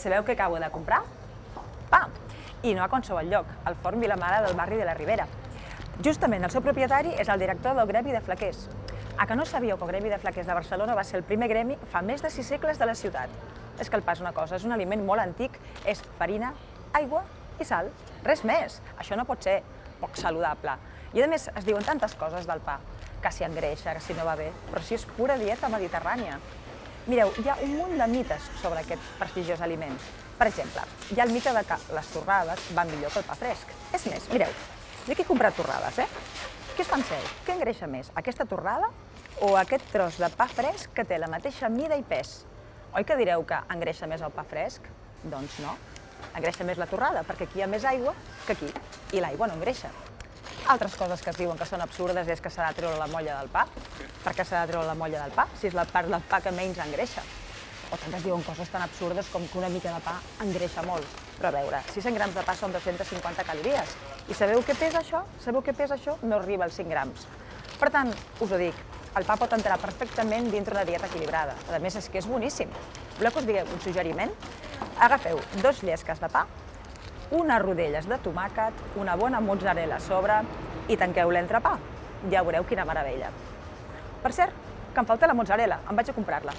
sabeu què acabo de comprar? Pa! I no a qualsevol lloc, al Forn Vilamala del barri de la Ribera. Justament el seu propietari és el director del Gremi de Flaquers. A que no sabíeu que el Gremi de Flaquers de Barcelona va ser el primer gremi fa més de 6 segles de la ciutat? És que el pa és una cosa, és un aliment molt antic, és farina, aigua i sal, res més. Això no pot ser poc saludable. I a més es diuen tantes coses del pa, que si engreixa, que si no va bé, però si és pura dieta mediterrània. Mireu, hi ha un munt de mites sobre aquest prestigiós aliment. Per exemple, hi ha el mite de que les torrades van millor que el pa fresc. És més, mireu, jo aquí he comprat torrades, Què us penseu? Què engreixa més, aquesta torrada o aquest tros de pa fresc que té la mateixa mida i pes? Oi que direu que engreixa més el pa fresc? Doncs no, engreixa més la torrada, perquè aquí hi ha més aigua que aquí, i l'aigua no engreixa. Altres coses que es diuen que són absurdes és que s'ha de treure la molla del pa. Per què s'ha de treure la molla del pa, si és la part del pa que menys engreixa? O també es diuen coses tan absurdes com que una mica de pa engreixa molt. Però a veure, 600 grams de pa són 250 calories. I sabeu què pesa això? Sabeu què pesa això? No arriba als 5 grams. Per tant, us ho dic, el pa pot entrar perfectament dintre una dieta equilibrada. A més, és que és boníssim. Voleu que us digui un suggeriment? Agafeu 2 llesques de pa, unes rodelles de tomàquet, una bona mozzarella a sobre i tanqueu l'entrepà. Ja veureu quina meravella. Per cert, que em falta la mozzarella, em vaig a comprar-la.